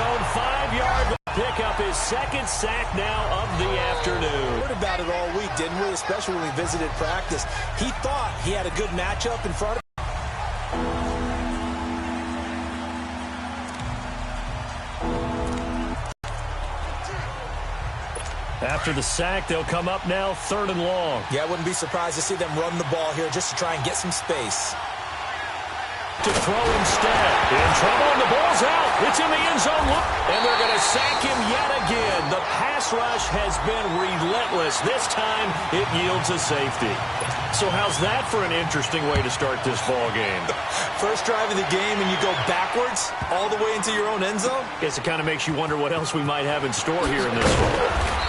own 5-yard. Pick up his second sack now of the afternoon. Heard about it all week, didn't we? Especially when we visited practice. He thought he had a good matchup in front of him. After the sack, they'll come up now 3rd and long. Yeah, I wouldn't be surprised to see them run the ball here just to try and get some space. To throw instead. In trouble, and the ball's out. It's in the end zone. And they're going to sack him yet again. The pass rush has been relentless. This time, it yields a safety. So how's that for an interesting way to start this ball game? First drive of the game, and you go backwards all the way into your own end zone? Guess it kind of makes you wonder what else we might have in store here in this one.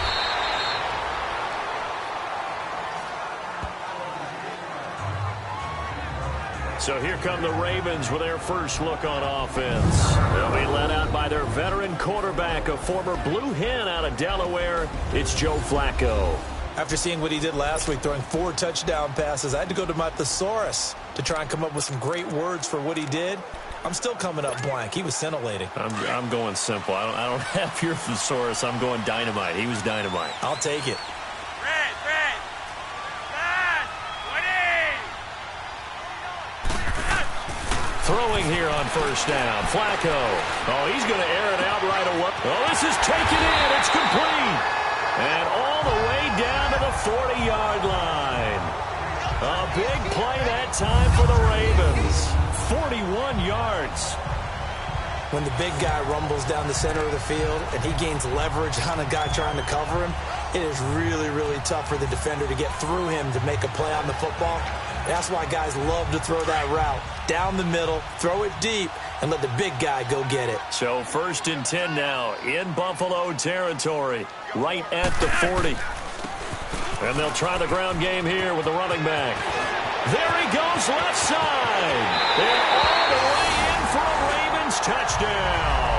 So here come the Ravens with their first look on offense. They'll be led out by their veteran quarterback, a former Blue Hen out of Delaware. It's Joe Flacco. After seeing what he did last week, throwing 4 touchdown passes, I had to go to my thesaurus to try and come up with some great words for what he did. I'm still coming up blank. He was scintillating. I'm going simple. I don't have your thesaurus. I'm going dynamite. He was dynamite. I'll take it. Throwing here on first down. Flacco. Oh, he's going to air it out right away. Oh, this is taken in. It's complete. And all the way down to the 40-yard line. A big play that time for the Ravens. 41 yards. When the big guy rumbles down the center of the field and he gains leverage on a guy trying to cover him, it is really, really tough for the defender to get through him to make a play on the football. That's why guys love to throw that route. Down the middle, throw it deep, and let the big guy go get it. So 1st and 10 now in Buffalo territory, right at the 40. And they'll try the ground game here with the running back. There he goes, left side. And all the way in for a Ravens touchdown.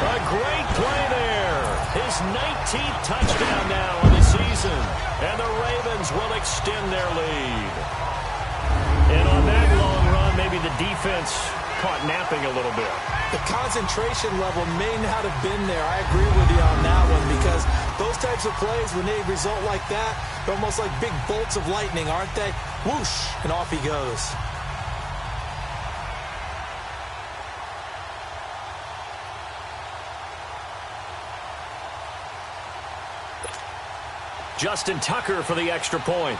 A great play there. His 19th touchdown now of the season. And the Ravens will extend their lead. And on that long run, maybe the defense caught napping a little bit. The concentration level may not have been there. I agree with you on that one because those types of plays, when they result like that, they're almost like big bolts of lightning, aren't they? Whoosh, and off he goes. Justin Tucker for the extra point.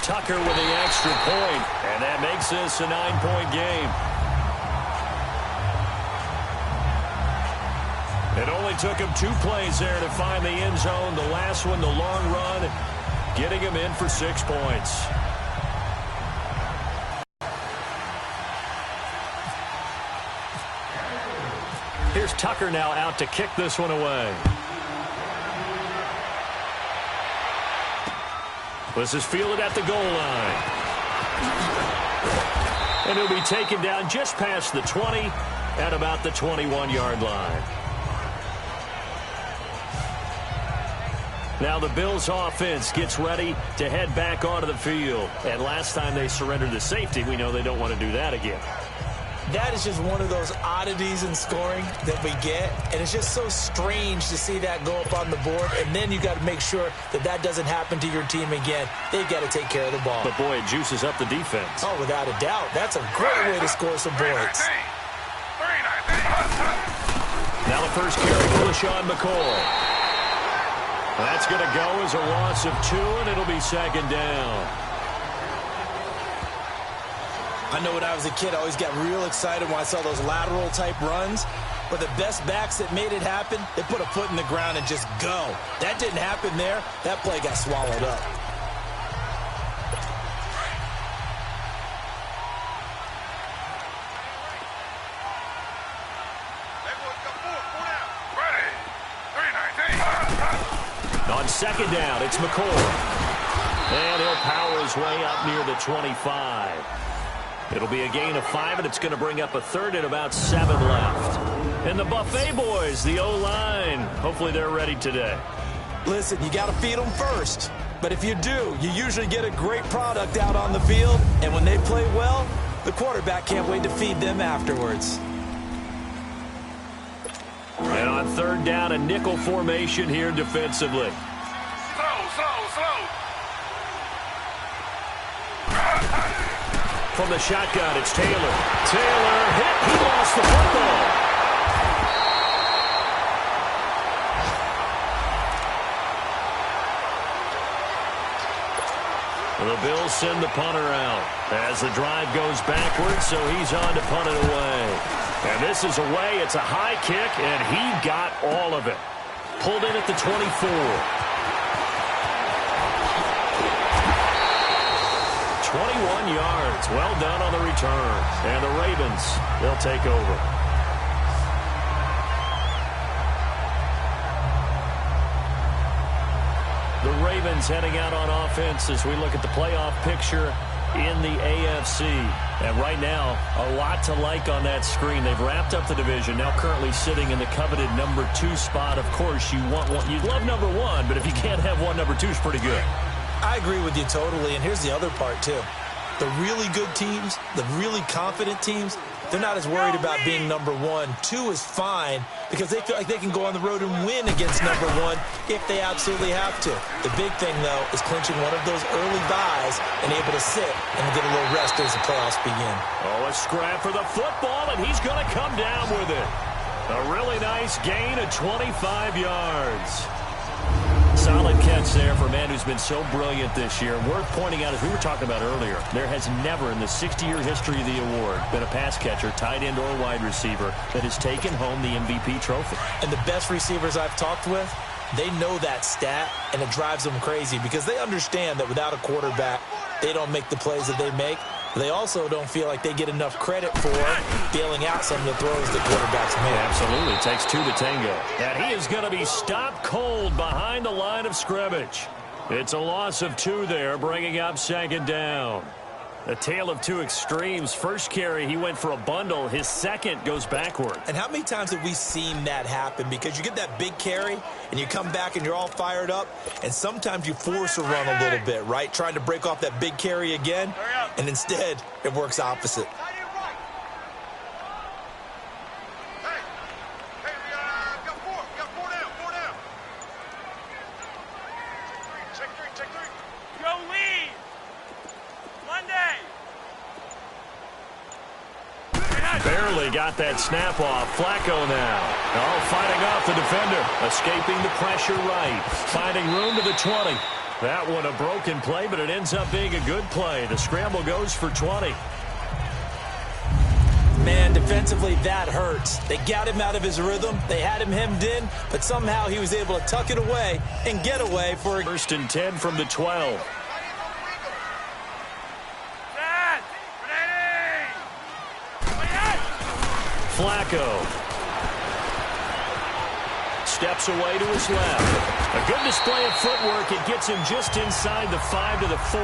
Tucker with the extra point, and that makes this a 9-point game. It only took him 2 plays there to find the end zone. The last one, the long run, getting him in for 6 points. Here's Tucker now out to kick this one away. This is fielded at the goal line. And he'll be taken down just past the 20 at about the 21-yard line. Now the Bills offense gets ready to head back onto the field. And last time they surrendered the safety, we know they don't want to do that again. That is just one of those oddities in scoring that we get, and it's just so strange to see that go up on the board, and then you got to make sure that that doesn't happen to your team again. They've got to take care of the ball. But, boy, it juices up the defense. Oh, without a doubt. That's a great way to score some points. Now the first carry for LaShawn McCoy. That's going to go as a loss of 2, and it'll be 2nd down. I know when I was a kid, I always got real excited when I saw those lateral-type runs. But the best backs that made it happen, they put a foot in the ground and just go. That didn't happen there. That play got swallowed up. On 2nd down, it's McCoy. And he'll power his way up near the 25. It'll be a gain of 5, and it's going to bring up a 3rd and about 7 left. And the Buffet boys, the O-line, hopefully they're ready today. Listen, you got to feed them first. But if you do, you usually get a great product out on the field. And when they play well, the quarterback can't wait to feed them afterwards. And on third down, a nickel formation here defensively. Slow. From the shotgun, it's Taylor. Taylor hit. He lost the football. The Bills send the punter out as the drive goes backwards, so he's on to punt it away. And this is away. It's a high kick, and he got all of it. Pulled in at the 24. 21 yards. Well done on the return. And the Ravens, they'll take over. The Ravens heading out on offense as we look at the playoff picture in the AFC. And right now, a lot to like on that screen. They've wrapped up the division, now currently sitting in the coveted number 2 spot. Of course, you'd love number 1, but if you can't have one, number 2 is pretty good. I agree with you totally, and here's the other part, too. The really good teams, the really confident teams, they're not as worried about being number 1. 2 is fine because they feel like they can go on the road and win against number 1 if they absolutely have to. The big thing, though, is clinching one of those early byes and able to sit and get a little rest as the playoffs begin. Oh, a scrap for the football, and he's going to come down with it. A really nice gain of 25 yards. Solid catch there for a man who's been so brilliant this year. Worth pointing out, as we were talking about earlier, there has never in the 60-year history of the award been a pass catcher, tight end, or wide receiver that has taken home the MVP trophy. And the best receivers I've talked with, they know that stat, and it drives them crazy because they understand that without a quarterback, they don't make the plays that they make. They also don't feel like they get enough credit for bailing out some of the throws the quarterbacks make. Absolutely. It takes 2 to tango. And he is going to be stopped cold behind the line of scrimmage. It's a loss of 2 there, bringing up second down. A tale of 2 extremes. First carry, he went for a bundle. His second goes backward. And how many times have we seen that happen? Because you get that big carry, and you come back and you're all fired up, and sometimes you force a run a little bit, right? Trying to break off that big carry again, and instead it works opposite. Barely got that snap off. Flacco now. Oh, fighting off the defender. Escaping the pressure right. Finding room to the 20. That one a broken play, but it ends up being a good play. The scramble goes for 20. Man, defensively, that hurts. They got him out of his rhythm. They had him hemmed in, but somehow he was able to tuck it away and get away for a 1st and 10 from the 12. Flacco steps away to his left. A good display of footwork. It gets him just inside the 5 to the 4.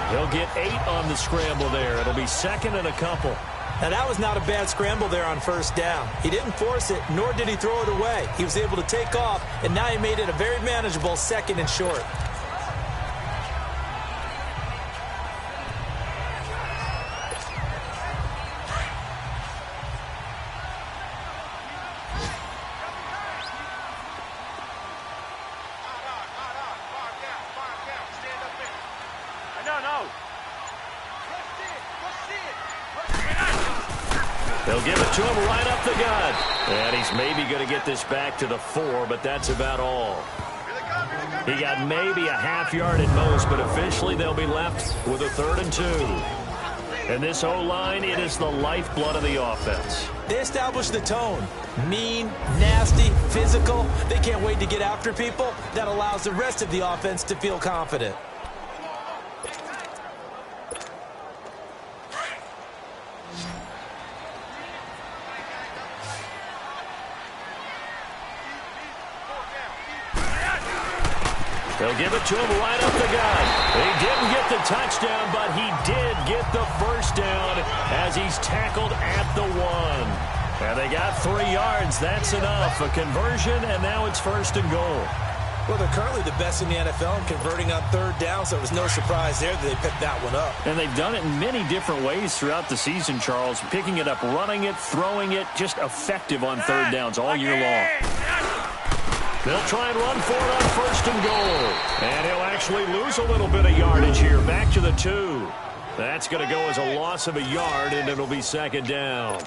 He'll get 8 on the scramble there. It'll be 2nd and a couple. Now, that was not a bad scramble there on 1st down. He didn't force it, nor did he throw it away. He was able to take off, and now he made it a very manageable 2nd and short. They'll give it to him right up the gut. And he's maybe going to get this back to the 4, but that's about all. He got maybe a half yard at most, but officially they'll be left with a 3rd and 2. And this O-line, it is the lifeblood of the offense. They established the tone. Mean, nasty, physical. They can't wait to get after people. That allows the rest of the offense to feel confident. They'll give it to him right up the gut. He didn't get the touchdown, but he did get the 1st down as he's tackled at the 1. And they got 3 yards. That's enough. A conversion, and now it's 1st and goal. Well, they're currently the best in the NFL in converting on third down, so it was no surprise there that they picked that one up. And they've done it in many different ways throughout the season, Charles. Picking it up, running it, throwing it, just effective on third downs all year long. They'll try and run for it on first and goal. And he'll actually lose a little bit of yardage here. Back to the 2. That's going to go as a loss of a yard, and it'll be second down.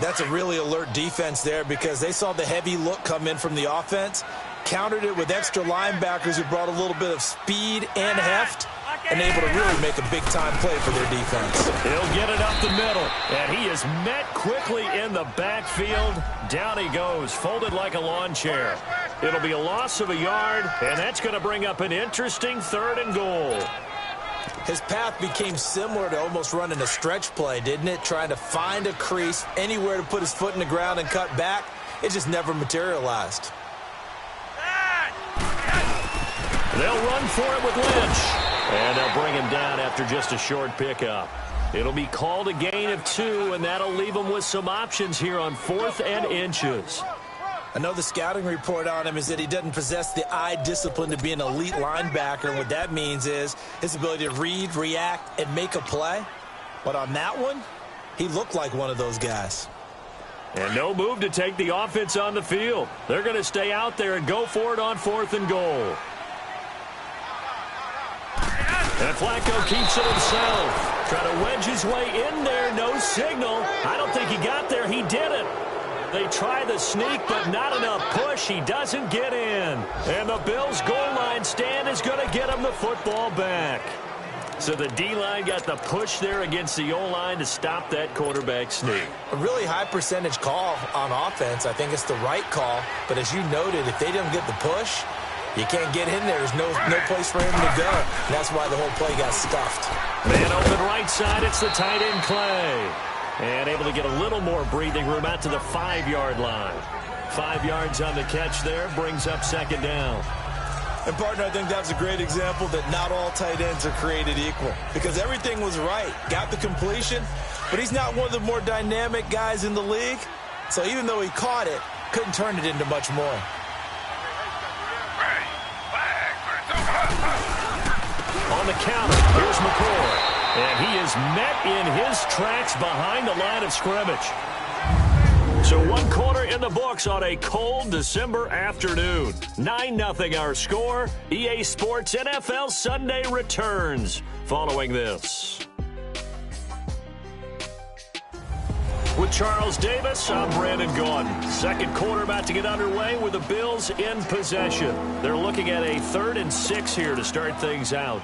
That's a really alert defense there because they saw the heavy look come in from the offense, countered it with extra linebackers who brought a little bit of speed and heft, and able to really make a big-time play for their defense. He'll get it up the middle, and he is met quickly in the backfield. Down he goes, folded like a lawn chair. It'll be a loss of a yard, and that's going to bring up an interesting third and goal. His path became similar to almost running a stretch play, didn't it? Trying to find a crease, anywhere to put his foot in the ground and cut back. It just never materialized. They'll run for it with Lynch. And they'll bring him down after just a short pickup. It'll be called a gain of 2, and that'll leave him with some options here on 4th and inches. I know the scouting report on him is that he doesn't possess the eye discipline to be an elite linebacker. And what that means is his ability to read, react, and make a play. But on that one, he looked like one of those guys. And no move to take the offense on the field. They're going to stay out there and go for it on 4th and goal. And Flacco keeps it himself. Trying to wedge his way in there. No signal. I don't think he got there. He didn't. They try the sneak, but not enough push. He doesn't get in. And the Bills' goal line stand is going to get him the football back. So the D-line got the push there against the O-line to stop that quarterback sneak. A really high percentage call on offense. I think it's the right call. But as you noted, if they didn't get the push, you can't get in there. There's no place for him to go. And that's why the whole play got stuffed. Man open right side. It's the tight end Clay. And able to get a little more breathing room out to the 5-yard line. 5 yards on the catch there. Brings up second down. And, partner, I think that's a great example that not all tight ends are created equal. Because everything was right. Got the completion. But he's not one of the more dynamic guys in the league. So even though he caught it, couldn't turn it into much more. On the counter, here's McCoy. And he is met in his tracks behind the line of scrimmage. So 1 quarter in the books on a cold December afternoon. 9-0 our score. EA Sports NFL Sunday returns following this. With Charles Davis, I'm Brandon Gordon. Second quarter about to get underway with the Bills in possession. They're looking at a 3rd and 6 here to start things out.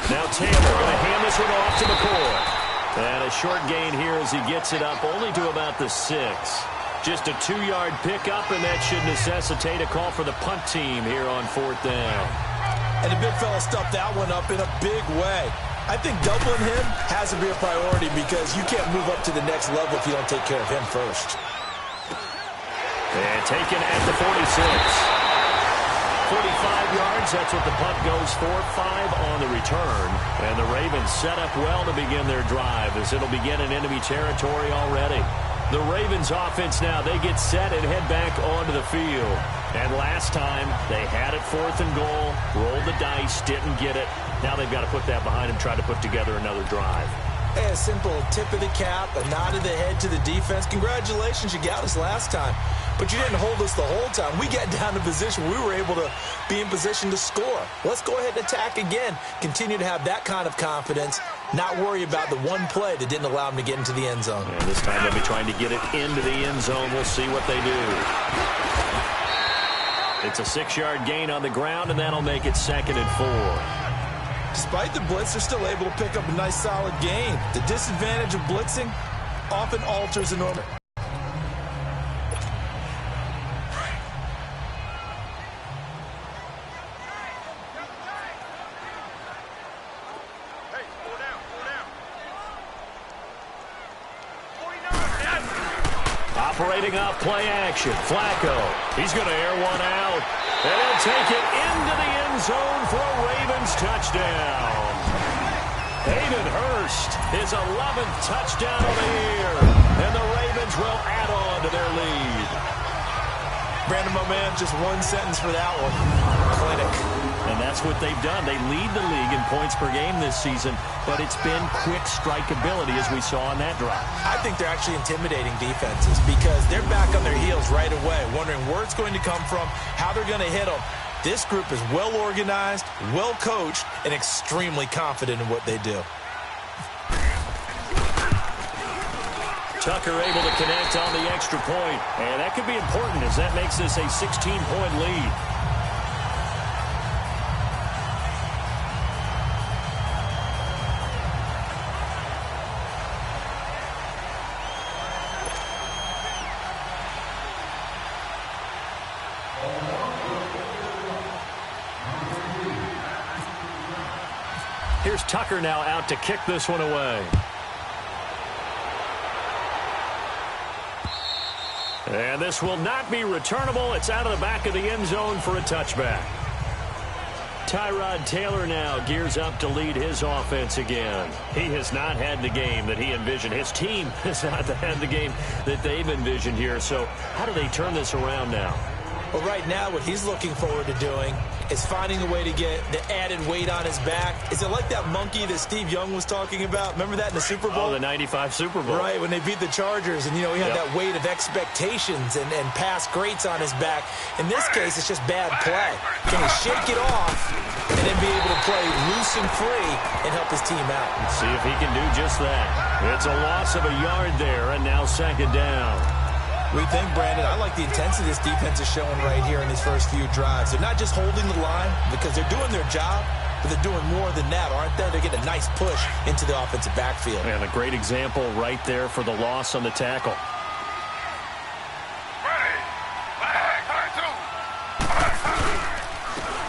Now Taylor going to hand this one off to McCoy. And a short gain here as he gets it up only to about the 6. Just a 2-yard pickup, and that should necessitate a call for the punt team here on 4th down. And the big fella stuffed that one up in a big way. I think doubling him has to be a priority because you can't move up to the next level if you don't take care of him first. And taken at the 46. 45 yards, that's what the punt goes for. 5 on the return. And the Ravens set up well to begin their drive as it'll begin in enemy territory already. The Ravens offense now, they get set and head back onto the field. And last time, they had it 4th and goal, rolled the dice, didn't get it. Now they've got to put that behind them, try to put together another drive. Hey, a simple tip of the cap, a nod of the head to the defense. Congratulations, you got us last time. But you didn't hold us the whole time. We got down to position. We were able to be in position to score. Let's go ahead and attack again. Continue to have that kind of confidence. Not worry about the one play that didn't allow them to get into the end zone. And this time they'll be trying to get it into the end zone. We'll see what they do. It's a 6-yard gain on the ground, and that'll make it 2nd and 4. Despite the blitz, they're still able to pick up a nice solid gain. The disadvantage of blitzing often alters the normal. Operating off play action. Flacco. He's going to air one out. And he'll take it into the end zone for a Ravens touchdown. Hayden Hurst, his 11th touchdown of the year. And the Ravens will add on to their lead. Brandon, my man, just one sentence for that one. Clinic. And that's what they've done. They lead the league in points per game this season, but it's been quick strike ability as we saw on that drive. I think they're actually intimidating defenses because they're back on their heels right away, wondering where it's going to come from, how they're going to hit them. This group is well organized, well coached, and extremely confident in what they do. Tucker able to connect on the extra point, and that could be important as that makes this a 16-point lead. Here's Tucker now out to kick this one away. And this will not be returnable. It's out of the back of the end zone for a touchback. Tyrod Taylor now gears up to lead his offense again. He has not had the game that he envisioned. His team has not had the game that they've envisioned here. So how do they turn this around now? Well, right now, what he's looking forward to doing is finding a way to get the added weight on his back. Is it like that monkey that Steve Young was talking about? Remember that in the Super Bowl? Oh, the 95 Super Bowl. Right, when they beat the Chargers, and, you know, he had that weight of expectations and past greats on his back. In this case, it's just bad play. Can he shake it off and then be able to play loose and free and help his team out? Let's see if he can do just that. It's a loss of a yard there, and now second down. We think, Brandon, I like the intensity this defense is showing right here in these first few drives. They're not just holding the line because they're doing their job, but they're doing more than that, aren't they? They're getting a nice push into the offensive backfield. And a great example right there for the loss on the tackle.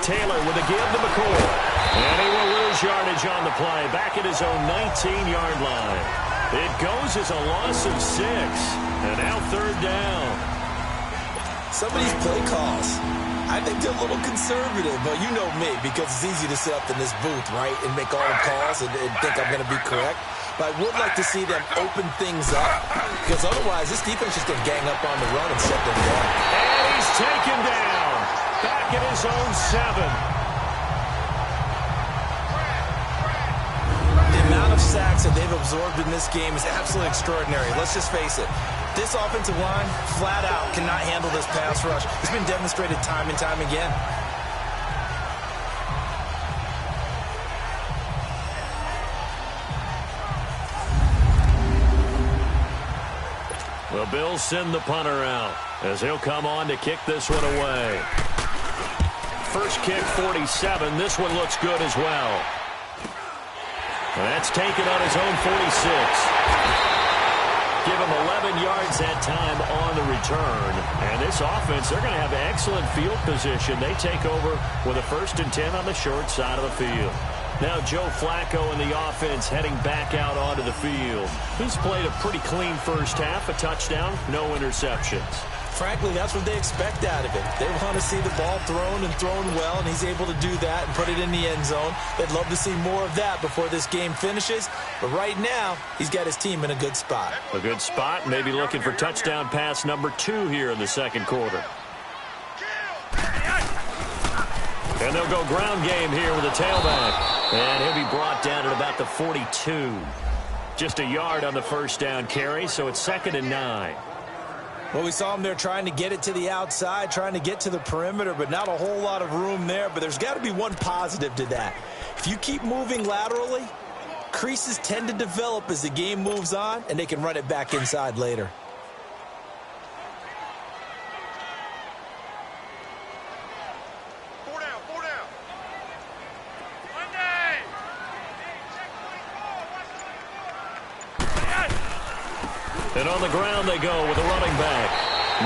Taylor with a give to McCoy. And he will lose yardage on the play, back at his own 19-yard line. It goes as a loss of 6. And now third down. Some of these play calls, I think they're a little conservative, but you know me, because it's easy to sit up in this booth, right, and make all the calls and think I'm going to be correct. But I would like to see them open things up, because otherwise this defense is going to gang up on the run and shut them down. And he's taken down, back at his own 7. The amount of sacks that they've absorbed in this game is absolutely extraordinary. Let's just face it. This offensive line, flat out, cannot handle this pass rush. It's been demonstrated time and time again. The Bills send the punter out as he'll come on to kick this one away. First kick, 47. This one looks good as well. And that's taken on his own 46. Give him 11 yards that time on the return. And this offense, they're going to have excellent field position. They take over with a 1st and 10 on the short side of the field. Now Joe Flacco and the offense heading back out onto the field. He's played a pretty clean first half, a touchdown, no interceptions. Frankly, that's what they expect out of it. They want to see the ball thrown and thrown well, and he's able to do that and put it in the end zone. They'd love to see more of that before this game finishes. But right now, he's got his team in a good spot. A good spot, maybe looking for touchdown pass number 2 here in the second quarter. And they'll go ground game here with a tailback. And he'll be brought down at about the 42. Just a yard on the first down carry, so it's 2nd and 9. Well, we saw him there trying to get it to the outside, trying to get to the perimeter, but not a whole lot of room there. But there's got to be one positive to that. If you keep moving laterally, creases tend to develop as the game moves on, and they can run it back inside later. And on the ground they go with a running back.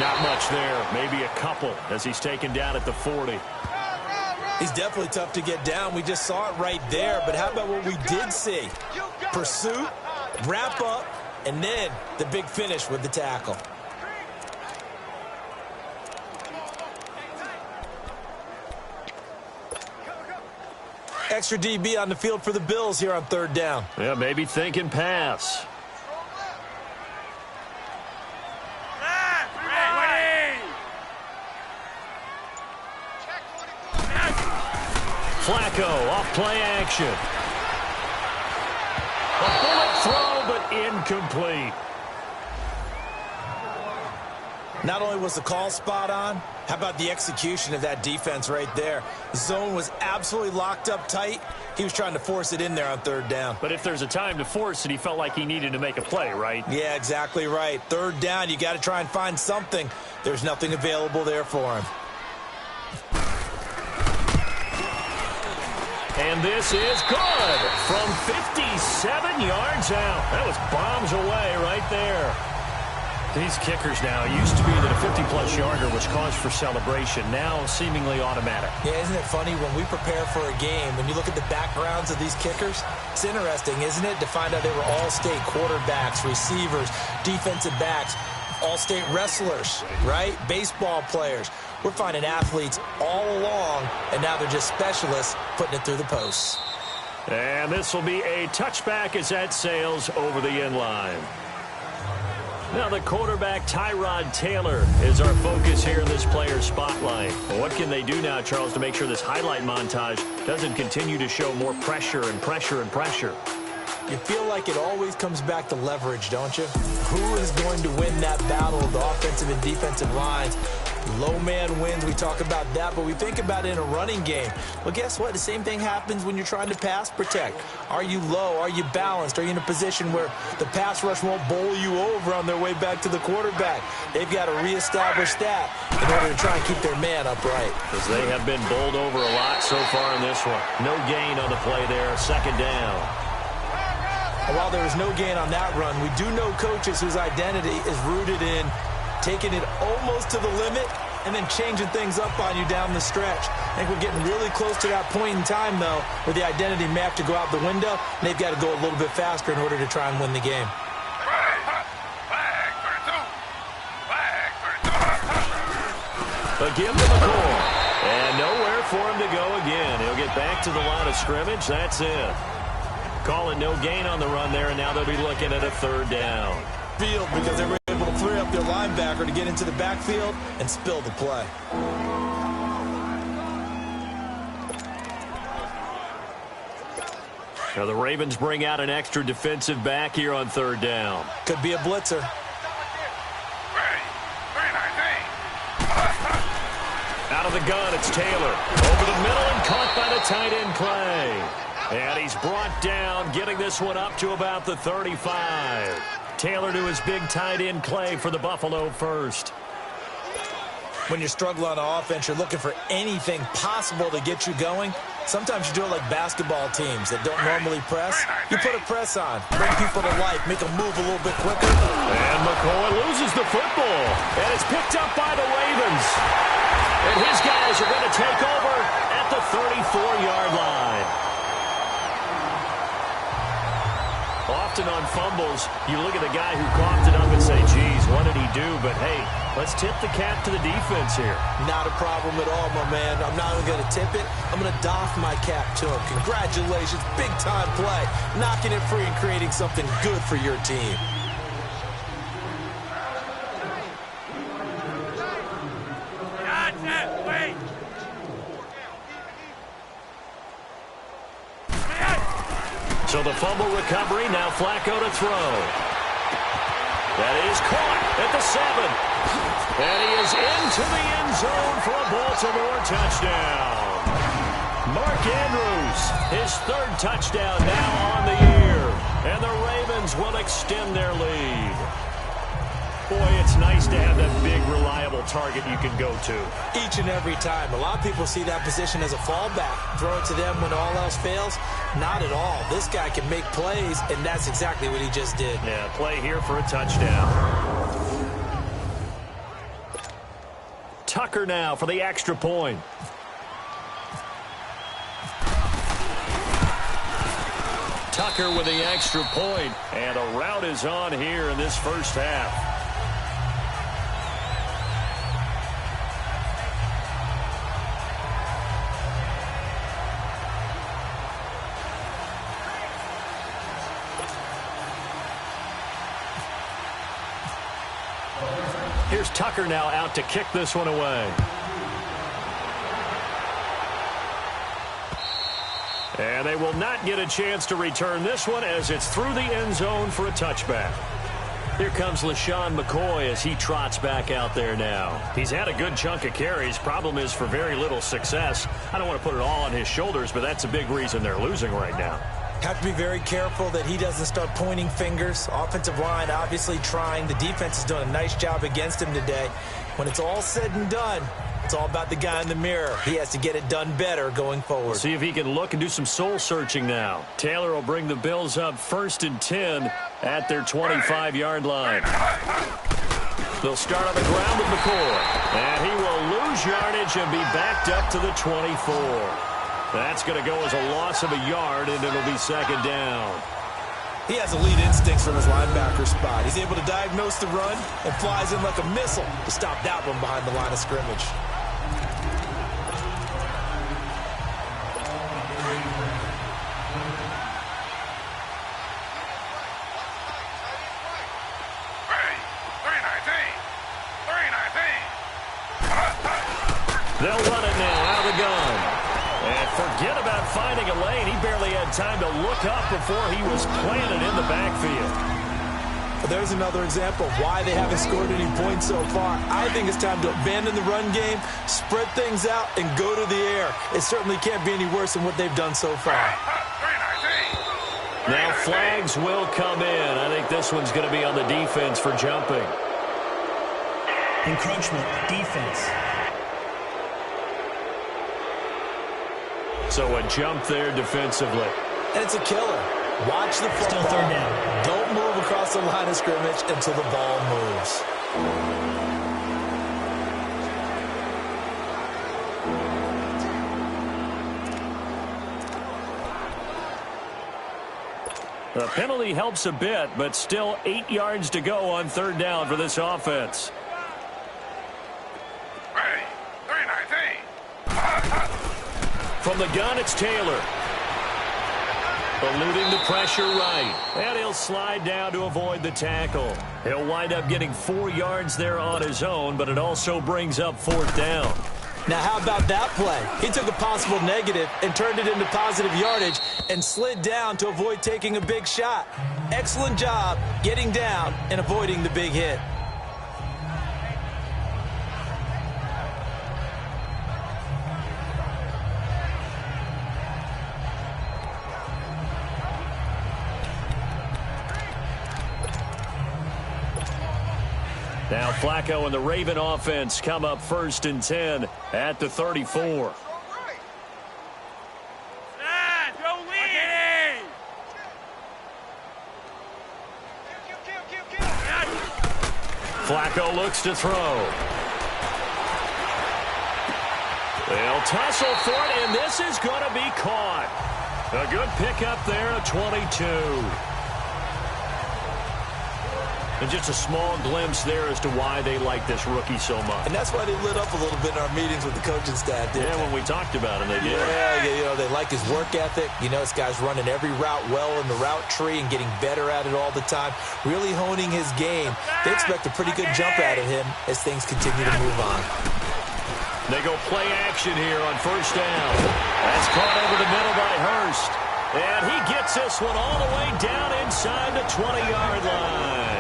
Not much there, maybe a couple as he's taken down at the 40. He's definitely tough to get down. We just saw it right there. But how about what we did see? Pursuit, wrap up, and then the big finish with the tackle. Extra DB on the field for the Bills here on 3rd down. Yeah, maybe thinking pass. Flacco off play action. A bullet throw, but incomplete. Not only was the call spot on, how about the execution of that defense right there? The zone was absolutely locked up tight. He was trying to force it in there on 3rd down. But if there's a time to force it, he felt like he needed to make a play, right? Yeah, exactly right. 3rd down, you got to try and find something. There's nothing available there for him. And this is good from 57 yards out. That was bombs away right there. These kickers now, it used to be that a 50-plus yarder was cause for celebration. Now seemingly automatic. Yeah, isn't it funny when we prepare for a game, when you look at the backgrounds of these kickers, it's interesting, isn't it, to find out they were all-state quarterbacks, receivers, defensive backs, all-state wrestlers, right? Baseball players. We're finding athletes all along, and now they're just specialists putting it through the posts. And this will be a touchback as that sails over the end line. Now the quarterback, Tyrod Taylor, is our focus here in this player spotlight. Well, what can they do now, Charles, to make sure this highlight montage doesn't continue to show more pressure and pressure and pressure? You feel like it always comes back to leverage, don't you? Who is going to win that battle of the offensive and defensive lines? Low man wins, we talk about that, but we think about it in a running game. Well, guess what? The same thing happens when you're trying to pass protect. Are you low? Are you balanced? Are you in a position where the pass rush won't bowl you over on their way back to the quarterback? They've got to reestablish that in order to try and keep their man upright. Because they have been bowled over a lot so far in this one. No gain on the play there, 2nd down. And while there is no gain on that run, we do know coaches whose identity is rooted in taking it almost to the limit and then changing things up on you down the stretch. I think we're getting really close to that point in time, though, where the identity may have to go out the window, and they've got to go a little bit faster in order to try and win the game. But give them a call. And nowhere for him to go again. He'll get back to the line of scrimmage. That's it. Calling no gain on the run there, and now they'll be looking at a 3rd down. Field because they were able to free up their linebacker to get into the backfield and spill the play. Now the Ravens bring out an extra defensive back here on 3rd down. Could be a blitzer. Out of the gun, it's Taylor. Over the middle and caught by the tight end play. And he's brought down, getting this one up to about the 35. Taylor to his big tight end play for the Buffalo first. When you're struggling on offense, you're looking for anything possible to get you going. Sometimes you do it like basketball teams that don't normally press. You put a press on, bring people to life, make them move a little bit quicker. And McCoy loses the football. And it's picked up by the Ravens. And his guys are going to take over at the 34-yard line. Often on fumbles, you look at the guy who coughed it up and say, geez, what did he do? But, hey, let's tip the cap to the defense here. Not a problem at all, my man. I'm not even going to tip it. I'm going to doff my cap to him. Congratulations, big-time play. Knocking it free and creating something good for your team. So the fumble recovery, now Flacco to throw. That is caught at the 7. And he is into the end zone for a Baltimore touchdown. Mark Andrews, his 3rd touchdown now on the year. And the Ravens will extend their lead. Boy, it's nice to have that big, reliable target you can go to. Each and every time. A lot of people see that position as a fallback. Throw it to them when all else fails. Not at all. This guy can make plays, and that's exactly what he just did. Yeah, play here for a touchdown. Tucker now for the extra point. Tucker with the extra point, and a rout is on here in this first half. Here's Tucker now out to kick this one away. And they will not get a chance to return this one as it's through the end zone for a touchback. Here comes LaShawn McCoy as he trots back out there now. He's had a good chunk of carries. Problem is for very little success. I don't want to put it all on his shoulders, but that's a big reason they're losing right now. Have to be very careful that he doesn't start pointing fingers. Offensive line obviously trying. The defense has done a nice job against him today. When it's all said and done, it's all about the guy in the mirror. He has to get it done better going forward. See if he can look and do some soul-searching now. Taylor will bring the Bills up 1st and 10 at their 25-yard line. They'll start on the ground with McCoy. And he will lose yardage and be backed up to the 24. That's going to go as a loss of a yard, and it'll be 2nd down. He has elite instincts from his linebacker spot. He's able to diagnose the run and flies in like a missile to stop that one behind the line of scrimmage. They'll run it now out of the gun. And forget about finding a lane. He barely had time to look up before he was planted in the backfield. Well, there's another example of why they haven't scored any points so far. I think it's time to abandon the run game, spread things out, and go to the air. It certainly can't be any worse than what they've done so far. Now flags will come in. I think this one's going to be on the defense for jumping. Encroachment, defense. So a jump there defensively. And it's a killer. Watch the football. Still 3rd down. Don't move across the line of scrimmage until the ball moves. The penalty helps a bit, but still 8 yards to go on 3rd down for this offense. From the gun, it's Taylor. Eluding the pressure right. And he'll slide down to avoid the tackle. He'll wind up getting 4 yards there on his own, but it also brings up 4th down. Now, how about that play? He took a possible negative and turned it into positive yardage and slid down to avoid taking a big shot. Excellent job getting down and avoiding the big hit. Now Flacco and the Raven offense come up 1st and 10 at the 34. Flacco looks to throw. They'll tussle for it, and this is going to be caught. A good pickup there at 22. And just a small glimpse there as to why they like this rookie so much. And that's why they lit up a little bit in our meetings with the coaching staff. Yeah, when we talked about him, they did. Yeah, you know, they like his work ethic. You know, this guy's running every route well in the route tree and getting better at it all the time, really honing his game. They expect a pretty good jump out of him as things continue to move on. They go play action here on 1st down. That's caught over the middle by Hurst. And he gets this one all the way down inside the 20-yard line.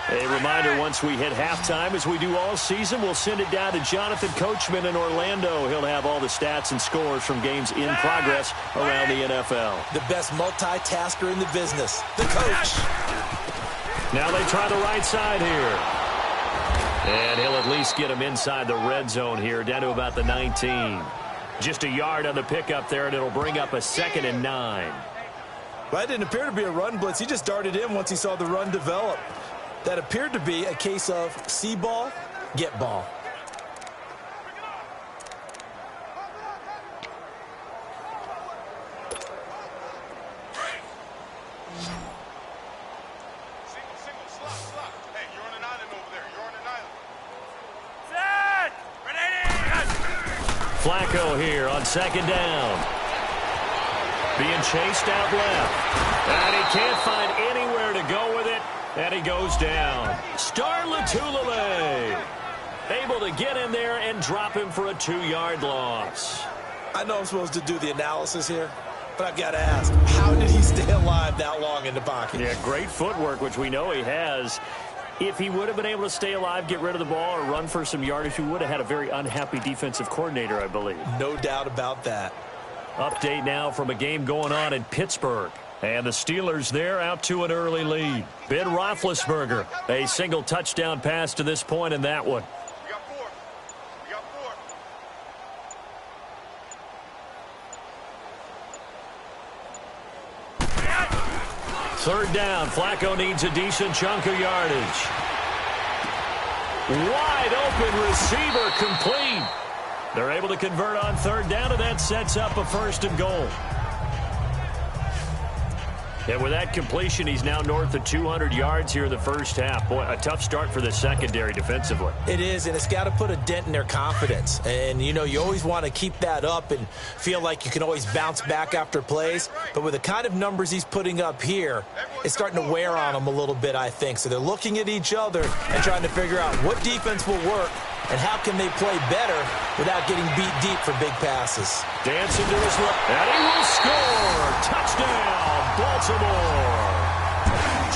A reminder, once we hit halftime, as we do all season, we'll send it down to Jonathan Coachman in Orlando. He'll have all the stats and scores from games in progress around the NFL. The best multitasker in the business, the coach. Now they try the right side here. And he'll at least get him inside the red zone here, down to about the 19. Just a yard on the pickup there, and it'll bring up a 2nd and 9. Well, that didn't appear to be a run blitz. He just darted in once he saw the run develop. That appeared to be a case of see ball, get ball. Flacco here on second down. Being chased out left. And he can't find anywhere to go with it. And he goes down. Star Lotulelei able to get in there and drop him for a 2-yard loss. I know I'm supposed to do the analysis here, but I've got to ask, how did he stay alive that long in the pocket? Yeah, great footwork, which we know he has. If he would have been able to stay alive, get rid of the ball, or run for some yardage, he would have had a very unhappy defensive coordinator, I believe. No doubt about that. Update now from a game going on in Pittsburgh. And the Steelers there out to an early lead. Ben Roethlisberger, a single touchdown pass to this point in that one. We got 4. We got 4. Third down. Flacco needs a decent chunk of yardage. Wide open receiver complete. They're able to convert on third down, and that sets up a 1st and goal. And with that completion, he's now north of 200 yards here in the first half. Boy, a tough start for the secondary defensively. It is, and it's got to put a dent in their confidence. And, you know, you always want to keep that up and feel like you can always bounce back after plays. But with the kind of numbers he's putting up here, it's starting to wear on them a little bit, I think. So they're looking at each other and trying to figure out what defense will work and how can they play better without getting beat deep for big passes. Dancing to his left, and he will score. Touchdown, Baltimore.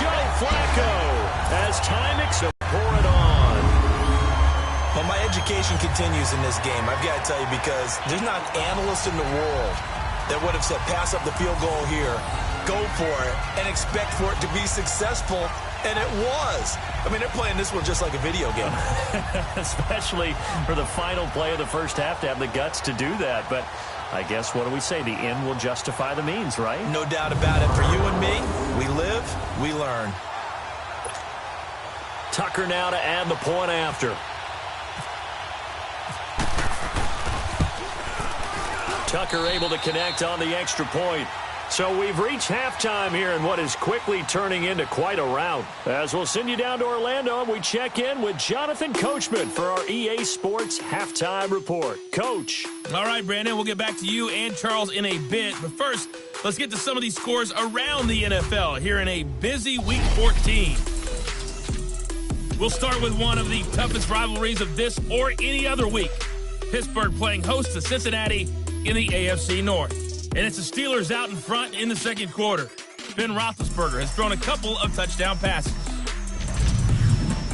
Joe Flacco as time pour it on. Well, my education continues in this game, I've got to tell you, because there's not an analyst in the world that would have said pass up the field goal here, go for it, and expect for it to be successful. And it was. I mean, they're playing this one just like a video game. Especially for the final play of the first half to have the guts to do that. But I guess, what do we say? The end will justify the means, right? No doubt about it. For you and me, we live, we learn. Tucker now to add the point after. Tucker able to connect on the extra point. So we've reached halftime here in what is quickly turning into quite a rout. As we'll send you down to Orlando, and we check in with Jonathan Coachman for our EA Sports Halftime Report. Coach. All right, Brandon, we'll get back to you and Charles in a bit. But first, let's get to some of these scores around the NFL here in a busy Week 14. We'll start with one of the toughest rivalries of this or any other week. Pittsburgh playing host to Cincinnati in the AFC North. And it's the Steelers out in front in the second quarter. Ben Roethlisberger has thrown a couple of touchdown passes.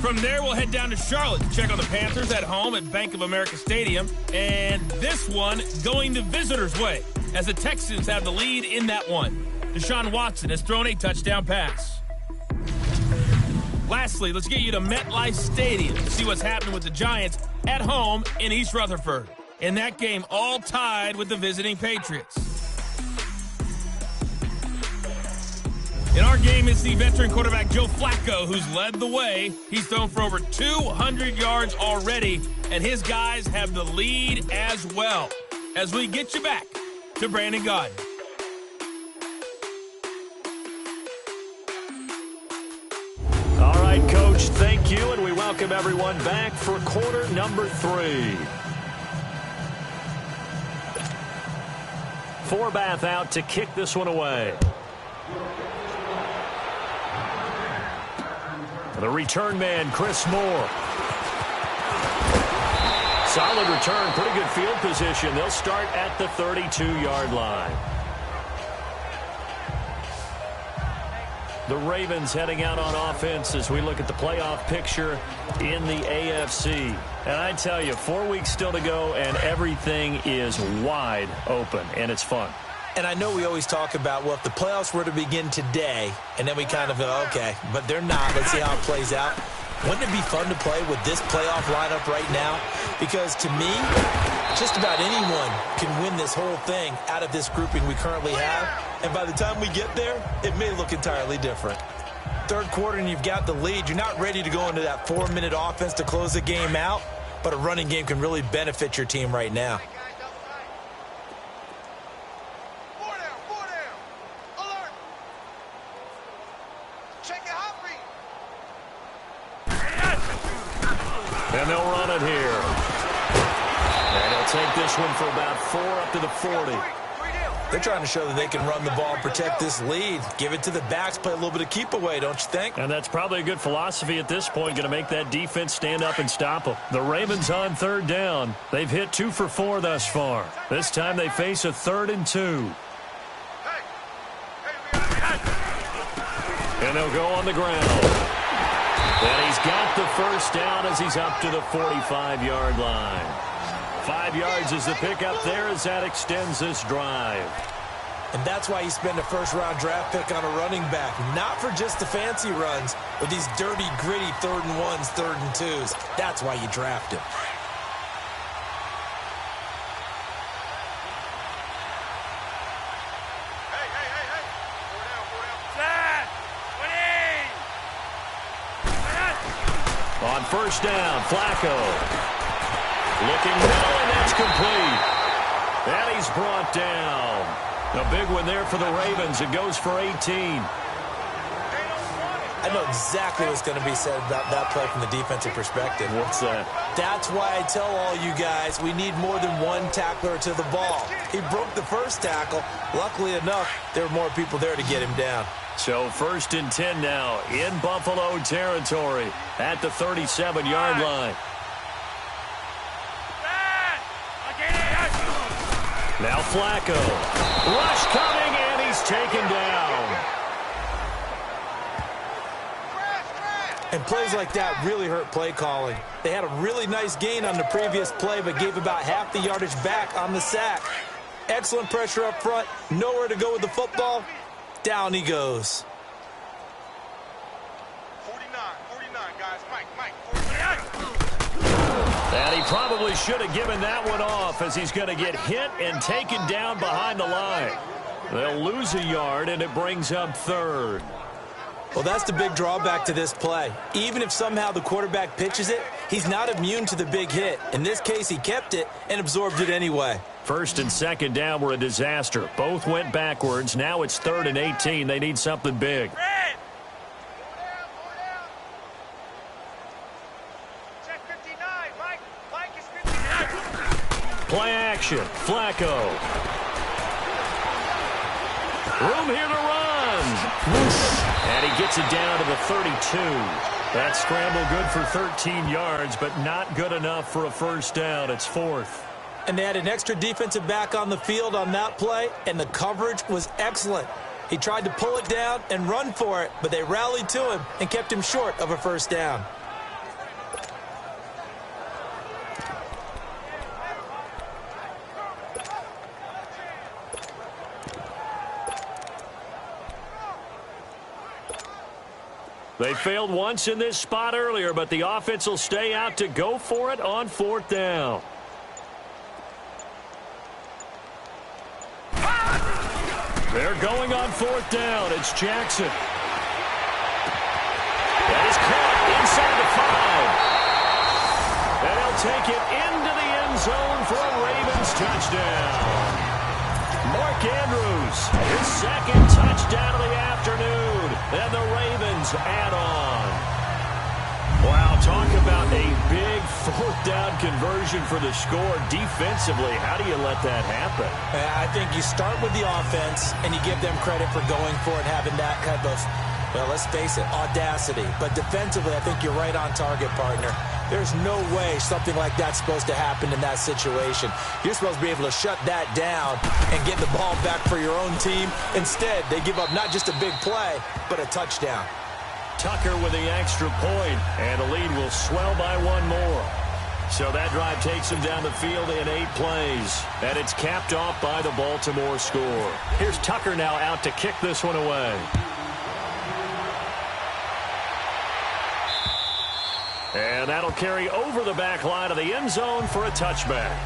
From there, we'll head down to Charlotte to check on the Panthers at home at Bank of America Stadium. And this one going the visitors' way as the Texans have the lead in that one. Deshaun Watson has thrown a touchdown pass. Lastly, let's get you to MetLife Stadium to see what's happening with the Giants at home in East Rutherford. In that game, all tied with the visiting Patriots. In our game, it's the veteran quarterback Joe Flacco who's led the way. He's thrown for over 200 yards already, and his guys have the lead as well. As we get you back to Brandon Gaudin. All right, Coach, thank you, and we welcome everyone back for quarter number 3. Forbath out to kick this one away. The return man, Chris Moore. Solid return, pretty good field position. They'll start at the 32-yard line. The Ravens heading out on offense as we look at the playoff picture in the AFC. And I tell you, 4 weeks still to go, and everything is wide open, and it's fun. And I know we always talk about, well, if the playoffs were to begin today, and then we kind of go, okay, but they're not. Let's see how it plays out. Wouldn't it be fun to play with this playoff lineup right now? Because to me, just about anyone can win this whole thing out of this grouping we currently have. And by the time we get there, it may look entirely different. Third quarter and you've got the lead. You're not ready to go into that 4-minute offense to close the game out, but a running game can really benefit your team right now. take this one for about 4 up to the 40. They're trying to show that they can run the ball and protect this lead. Give it to the backs, play a little bit of keep away, don't you think? And that's probably a good philosophy at this point, going to make that defense stand up and stop them. The Ravens on 3rd down. They've hit 2 for 4 thus far. This time they face a 3rd and 2. And they'll go on the ground. And he's got the first down as he's up to the 45-yard line. 5 yards is the pickup there as that extends this drive. And that's why you spend a first-round draft pick on a running back. Not for just the fancy runs, but these dirty, gritty 3rd and 1s, 3rd and 2s. That's why you draft him. On first down, Flacco. Looking well, and that's complete. And he's brought down. A big one there for the Ravens. It goes for 18. I know exactly what's going to be said about that play from the defensive perspective. What's that? That's why I tell all you guys we need more than one tackler to the ball. He broke the first tackle. Luckily enough, there were more people there to get him down. So 1st and 10 now in Buffalo territory at the 37-yard line. Now Flacco. Rush coming, and he's taken down. And plays like that really hurt play calling. They had a really nice gain on the previous play, but gave about half the yardage back on the sack. Excellent pressure up front. Nowhere to go with the football. Down he goes. 49, guys. Mike, 49. And he probably should have given that one off as he's going to get hit and taken down behind the line. They'll lose a yard, and it brings up 3rd. Well, that's the big drawback to this play. Even if somehow the quarterback pitches it, he's not immune to the big hit. In this case, he kept it and absorbed it anyway. 1st and 2nd down were a disaster. Both went backwards. Now it's 3rd and 18. They need something big. Check 59, Mike. Mike is 59. Play action. Flacco. Room here to run. And he gets it down to the 32. That scramble good for 13 yards, but not good enough for a first down. It's 4th. And they had an extra defensive back on the field on that play, and the coverage was excellent. He tried to pull it down and run for it, but they rallied to him and kept him short of a first down. They failed once in this spot earlier, but the offense will stay out to go for it on 4th down. They're going on 4th down. It's Jackson. That is caught inside the 5. And he'll take it into the end zone for a Ravens touchdown. Mark Andrews, his 2nd touchdown of the afternoon. And the Ravens add on. Wow, talk about a big 4th down conversion for the score. Defensively, how do you let that happen? I think you start with the offense, and you give them credit for going for it, having that kind of, well, let's face it, audacity. But defensively, I think you're right on target, partner. There's no way something like that's supposed to happen in that situation. You're supposed to be able to shut that down and get the ball back for your own team. Instead, they give up not just a big play, but a touchdown. Tucker with the extra point, and the lead will swell by 1 more. So that drive takes him down the field in 8 plays, and it's capped off by the Baltimore score. Here's Tucker now out to kick this one away. And that'll carry over the back line of the end zone for a touchback.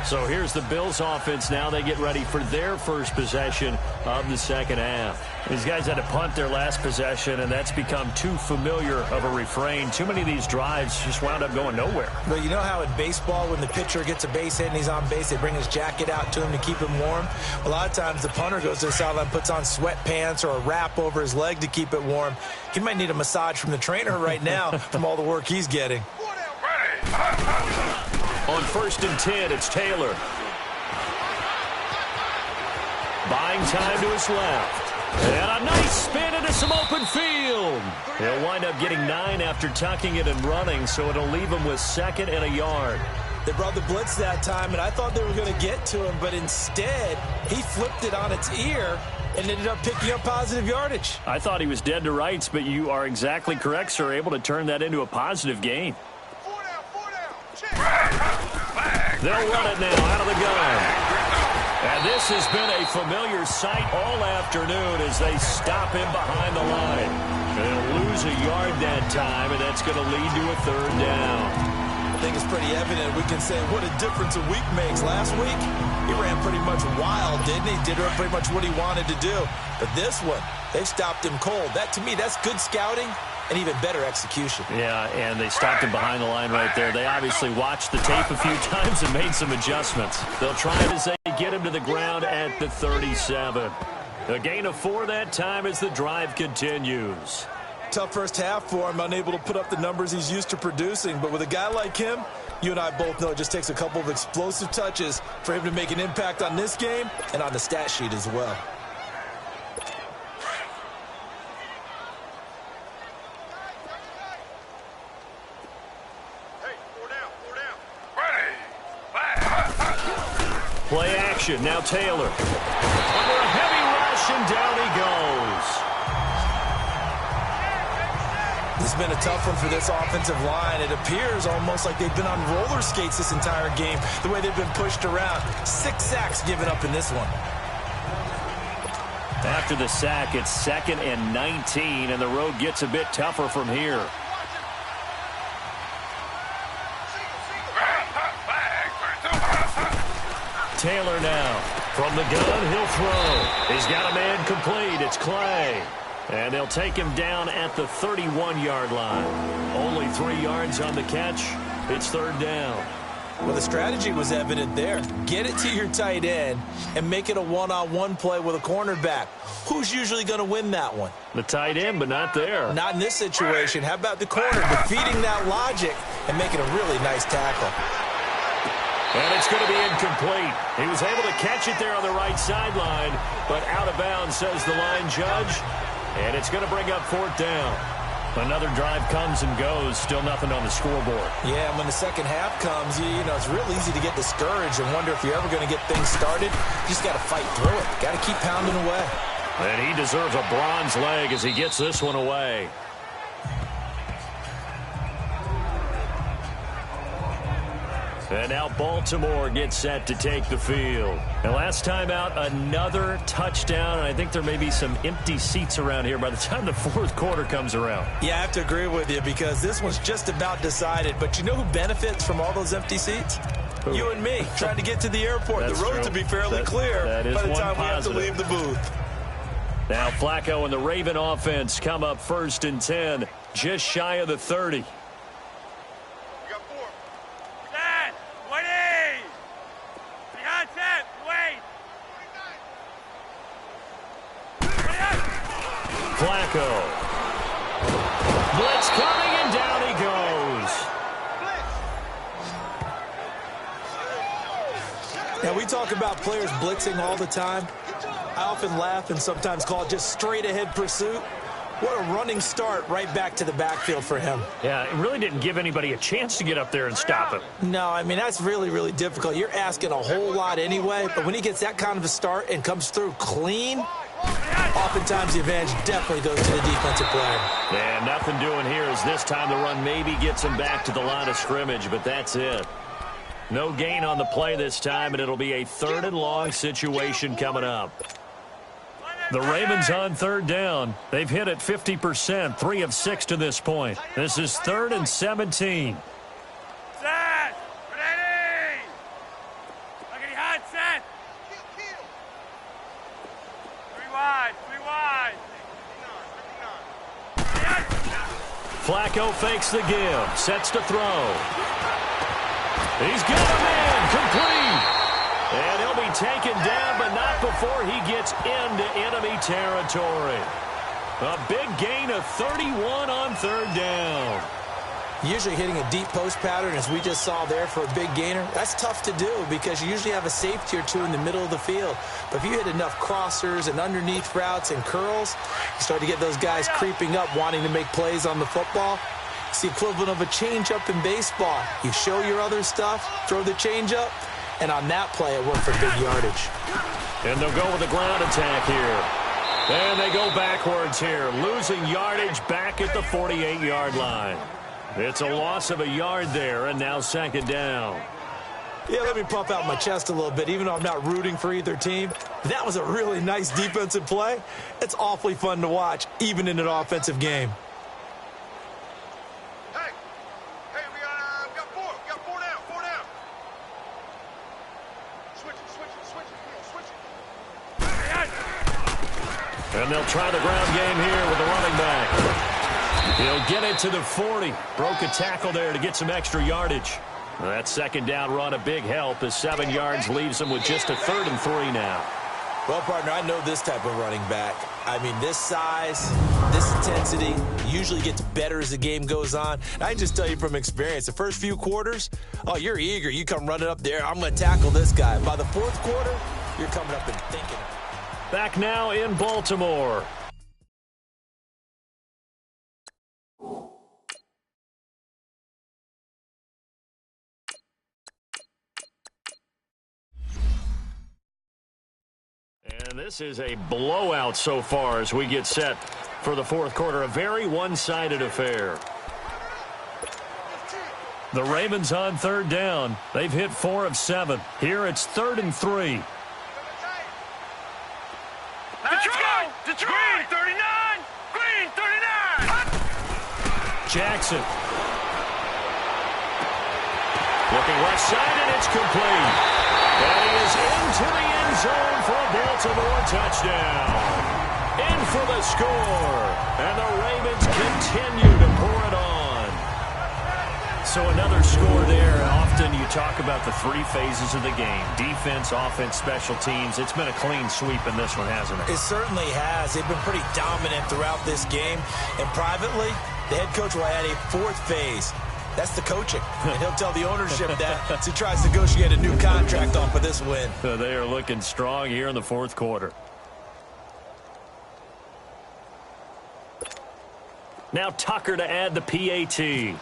So here's the Bills offense now. They get ready for their first possession of the second half. These guys had to punt their last possession, and that's become too familiar of a refrain. Too many of these drives just wound up going nowhere. Well, you know how in baseball, when the pitcher gets a base hit and he's on base, they bring his jacket out to him to keep him warm? A lot of times the punter goes to the sideline, puts on sweatpants or a wrap over his leg to keep it warm. He might need a massage from the trainer right now from all the work he's getting. On 1st and 10, it's Taylor. Buying time to his left. And a nice spin into some open field. He'll wind up getting 9 after tucking it and running, so it'll leave him with 2nd and a yard. They brought the blitz that time, and I thought they were going to get to him, but instead, he flipped it on its ear and ended up picking up positive yardage. I thought he was dead to rights, but you are exactly correct, sir, able to turn that into a positive gain. 4 down. Check. They'll run it now out of the gun. And this has been a familiar sight all afternoon as they stop him behind the line. They'll lose a yard that time, and that's going to lead to a 3rd down. I think it's pretty evident. We can say what a difference a week makes. Last week, he ran pretty much wild, didn't he? Did pretty much what he wanted to do. But this one, they stopped him cold. That, to me, that's good scouting and even better execution. Yeah, and they stopped him behind the line right there. They obviously watched the tape a few times and made some adjustments. They'll try it as they get him to the ground at the 37. A gain of 4 that time as the drive continues. Tough first half for him, unable to put up the numbers he's used to producing. But with a guy like him, you and I both know it just takes a couple of explosive touches for him to make an impact on this game and on the stat sheet as well. Hey, 4 down. Play action, now Taylor. Under a heavy rush, and down he goes. This has been a tough one for this offensive line. It appears almost like they've been on roller skates this entire game, the way they've been pushed around. 6 sacks given up in this one. After the sack, it's 2nd and 19, and the road gets a bit tougher from here. Taylor now. From the gun, he'll throw. He's got a man complete. It's Clay. And they'll take him down at the 31-yard line. Only 3 yards on the catch. It's 3rd down. Well, the strategy was evident there. Get it to your tight end and make it a one-on-one play with a cornerback. Who's usually going to win that one? The tight end, but not there. Not in this situation. How about the corner defeating that logic and making a really nice tackle? And it's going to be incomplete. He was able to catch it there on the right sideline, but out of bounds, says the line judge. And it's going to bring up 4th down. Another drive comes and goes. Still nothing on the scoreboard. Yeah, and when the second half comes, you know, it's real easy to get discouraged and wonder if you're ever going to get things started. You just got to fight through it. Got to keep pounding away. And he deserves a bronze leg as he gets this one away. And now Baltimore gets set to take the field. And last time out, another touchdown. And I think there may be some empty seats around here by the time the 4th quarter comes around. Yeah, I have to agree with you because this one's just about decided. But you know who benefits from all those empty seats? Who? You and me, trying to get to the airport. That's the road true. to be fairly clear that is by the one time positive. we have to leave the booth. Now Flacco and the Raven offense come up 1st and 10, just shy of the 30. You got 4. Set. 20. Behind set. Wait. 29. Flacco. Blitz coming, and down he goes. Now, we talk about players blitzing all the time. I often laugh and sometimes call it just straight-ahead pursuit. What a running start right back to the backfield for him. Yeah, it really didn't give anybody a chance to get up there and stop him. No, I mean, that's really, really difficult. You're asking a whole lot anyway, but when he gets that kind of a start and comes through clean, oftentimes the advantage definitely goes to the defensive player. And nothing doing here as this time the run maybe gets him back to the line of scrimmage, but that's it. No gain on the play this time, and it'll be a 3rd and long situation coming up. The Ravens on 3rd down. They've hit it 50%, 3 of 6 to this point. This is 3rd and 17. Set. Ready. Okay, hot set. 3 wide. 3 wide. 59. Flacco fakes the give, sets to throw. He's got a man complete. And he'll be taken down, but not before he gets into enemy territory. A big gain of 31 on 3rd down. Usually hitting a deep post pattern, as we just saw there for a big gainer, that's tough to do because you usually have a safety or two in the middle of the field. But if you hit enough crossers and underneath routes and curls, you start to get those guys creeping up, wanting to make plays on the football. It's the equivalent of a changeup in baseball. You show your other stuff, throw the changeup, and on that play, it worked for big yardage. And they'll go with the ground attack here. And they go backwards here, losing yardage back at the 48-yard line. It's a loss of a yard there, and now second down. Yeah, let me puff out my chest a little bit, even though I'm not rooting for either team. That was a really nice defensive play. It's awfully fun to watch, even in an offensive game. Hey, we got four. We got four down. Switch it. And they'll try the ground game here with the running back. He'll get it to the 40. Broke a tackle there to get some extra yardage. That second down run, a big help, as 7 yards leaves him with just a 3rd and 3 now. Well, partner, I know this type of running back. I mean, this size, this intensity usually gets better as the game goes on. And I can just tell you from experience, the first few quarters, oh, you're eager. You come running up there, I'm going to tackle this guy. By the 4th quarter, you're coming up and thinking. Back now in Baltimore. And this is a blowout so far as we get set for the 4th quarter. A very one-sided affair. The Ravens on 3rd down. They've hit 4 of 7. Here it's 3rd and 3. Let's go! Green 39! Green 39! Jackson. Looking left side, and it's complete. And he is into the end zone for a Baltimore touchdown. In for the score. And the Ravens continue to pour it on. So another score there. Often you talk about the 3 phases of the game. Defense, offense, special teams. It's been a clean sweep in this one, hasn't it? It certainly has. They've been pretty dominant throughout this game. And privately, the head coach will add a 4th phase. That's the coaching. And he'll tell the ownership that as he tries to negotiate a new contract off of this win. They are looking strong here in the 4th quarter. Now Tucker to add the PAT.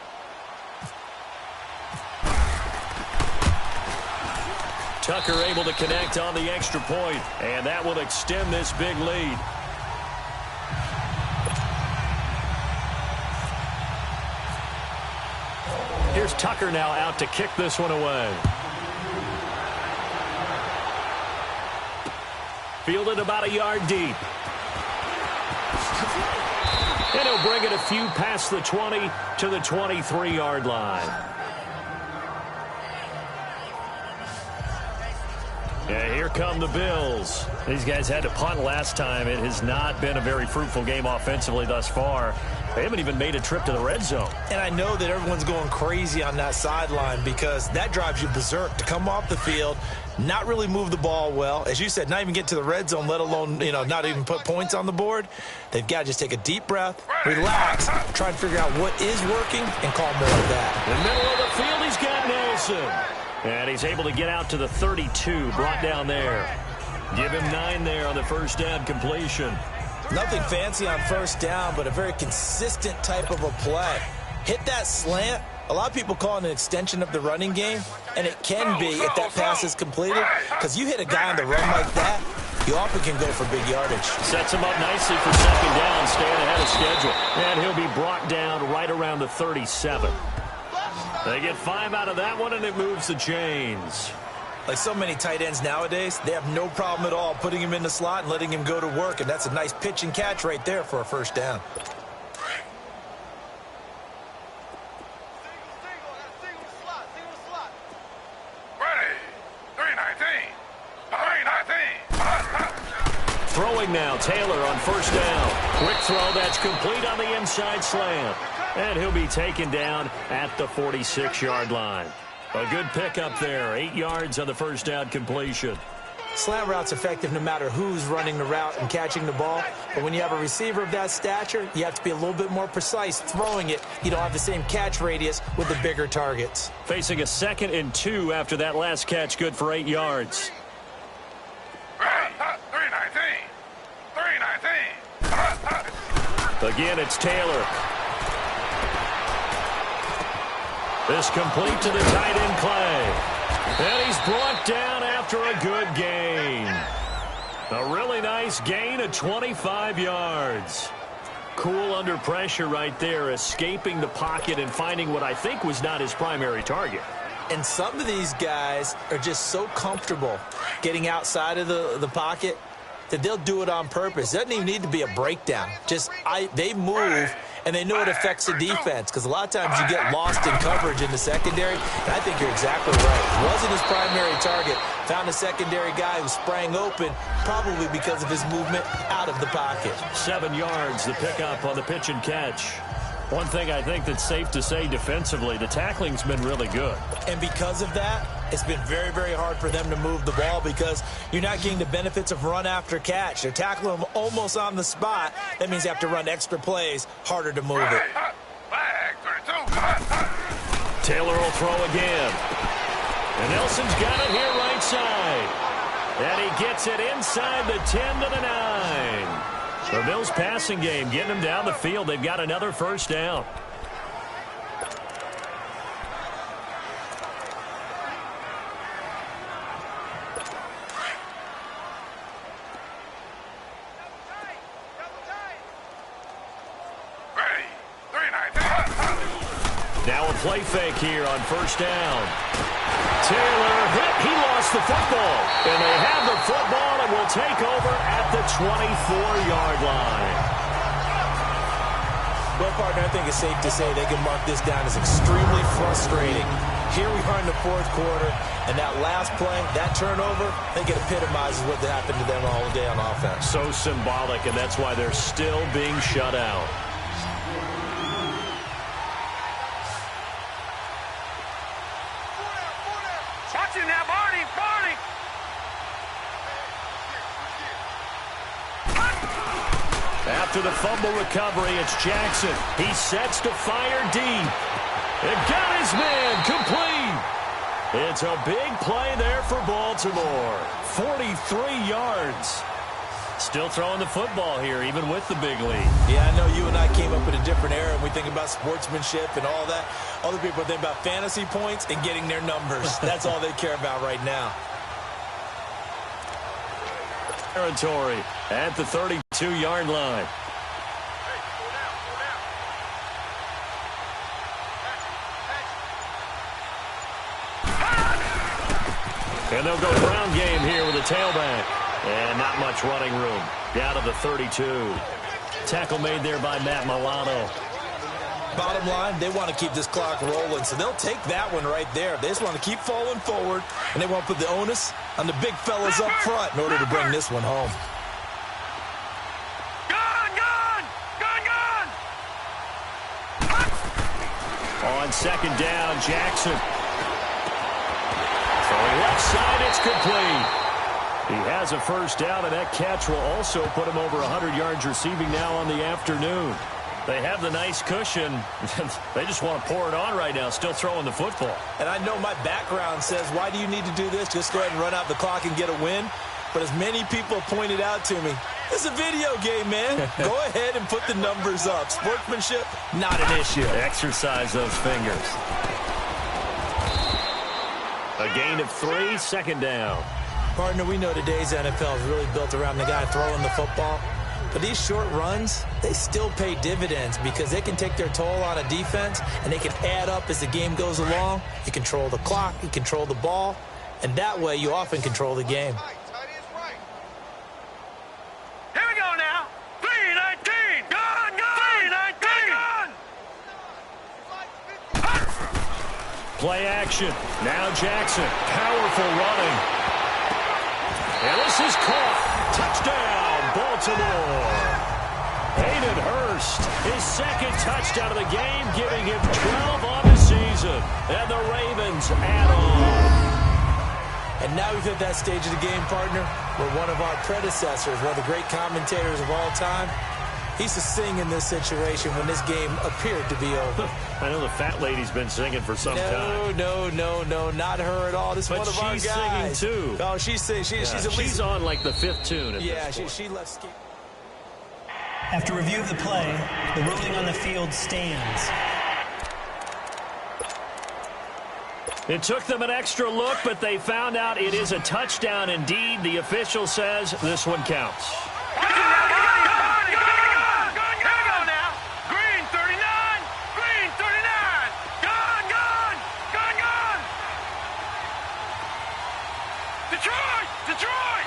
Tucker able to connect on the extra point, and that will extend this big lead. Here's Tucker now out to kick this one away. Fielded about a yard deep. And he'll bring it a few past the 20 to the 23-yard line. Yeah, here come the Bills. These guys had to punt last time. It has not been a very fruitful game offensively thus far. They haven't even made a trip to the red zone. And I know that everyone's going crazy on that sideline because that drives you berserk to come off the field, not really move the ball well. As you said, not even get to the red zone, let alone, not even put points on the board. They've got to just take a deep breath, relax, try and figure out what is working, and call more of that. In the middle of the field, he's got Nelson. And he's able to get out to the 32, brought down there. Give him 9 there on the first down completion. Nothing fancy on first down, but a very consistent type of a play. Hit that slant. A lot of people call it an extension of the running game, and it can be if that pass is completed, because you hit a guy on the run like that, you often can go for big yardage. Sets him up nicely for second down, staying ahead of schedule. And he'll be brought down right around the 37. They get 5 out of that one, and it moves the chains. Like so many tight ends nowadays, they have no problem at all putting him in the slot and letting him go to work, and that's a nice pitch and catch right there for a first down. Single slot. Ready. 319. 319. Throwing now, Taylor on first down. Quick throw, that's complete on the inside slant. And he'll be taken down at the 46-yard line. A good pickup there, 8 yards on the first down completion. Slant route's effective no matter who's running the route and catching the ball. But when you have a receiver of that stature, you have to be a little bit more precise throwing it. You don't have the same catch radius with the bigger targets. Facing a 2nd and 2 after that last catch, good for 8 yards. 319. 319. Again, it's Taylor. This complete to the tight end, Clay. And he's brought down after a good gain. A really nice gain of 25 yards. Cool under pressure right there, escaping the pocket and finding what I think was not his primary target. And some of these guys are just so comfortable getting outside of the pocket that they'll do it on purpose. It doesn't even need to be a breakdown. They move, and they know it affects the defense, because a lot of times you get lost in coverage in the secondary, and I think you're exactly right. It wasn't his primary target. Found a secondary guy who sprang open, probably because of his movement out of the pocket. 7 yards, the pickup on the pitch and catch. One thing I think that's safe to say defensively, the tackling's been really good. And because of that, it's been very, very hard for them to move the ball because you're not getting the benefits of run after catch. They're tackling them almost on the spot. That means you have to run extra plays, harder to move it. Flag 32. Taylor will throw again. And Nelson's got it here right side. And he gets it inside the 10 to the 9. The Bills passing game getting them down the field. They've got another first down. Ready. 319. Now a play fake here on first down. Taylor hit. He lost the football. And they have the football and will take over at the 24-yard line. Well, partner, I think it's safe to say they can mark this down as extremely frustrating. Here we are in the fourth quarter, and that last play, that turnover, I think it epitomizes what happened to them all day on offense. So symbolic, and that's why they're still being shut out. Watching that, Barney! After the fumble recovery, it's Jackson. He sets to fire deep. It got his man complete. It's a big play there for Baltimore. 43 yards. Still throwing the football here, even with the big lead. Yeah, I know you and I came up in a different era, and we think about sportsmanship and all that. Other people think about fantasy points and getting their numbers. That's all they care about right now. Territory at the 32-yard line. And they'll go ground game here with a tailback. And not much running room. Down to the 32. Tackle made there by Matt Milano. Bottom line, they want to keep this clock rolling, so they'll take that one right there. They just want to keep falling forward, and they want to put the onus on the big fellas up front in order to bring this one home. On second down, Jackson. Throwing left side, it's complete. He has a first down, and that catch will also put him over 100 yards receiving now on the afternoon. They have the nice cushion. They just want to pour it on right now, still throwing the football. And I know my background says, why do you need to do this? Just go ahead and run out the clock and get a win. But as many people pointed out to me, it's a video game, man. Go ahead and put the numbers up. Sportsmanship, not an issue. Exercise those fingers. A gain of 3, second down. Partner, we know today's NFL is really built around the guy throwing the football. But these short runs, they still pay dividends because they can take their toll on a defense, and they can add up as the game goes along. You control the clock, you control the ball, and that way you often control the game. Here we go now. 319. Gone. 319. Play action. Now Jackson. Powerful running. And this is caught. Touchdown, Baltimore. Hayden Hurst, his second touchdown of the game, giving him 12 on the season. And the Ravens add on. And And now we've hit that stage of the game, partner, where one of our predecessors, one of the great commentators of all time, he used to sing in this situation when this game appeared to be over. I know the fat lady's been singing for some time. No, not her at all. This is one of our guys. But she's singing, too. Oh, she's singing. She's on, like, the 5th tune at yeah, this point. she left skate. After review of the play, the ruling on the field stands. It took them an extra look, but they found out it is a touchdown indeed. The official says this one counts. Detroit!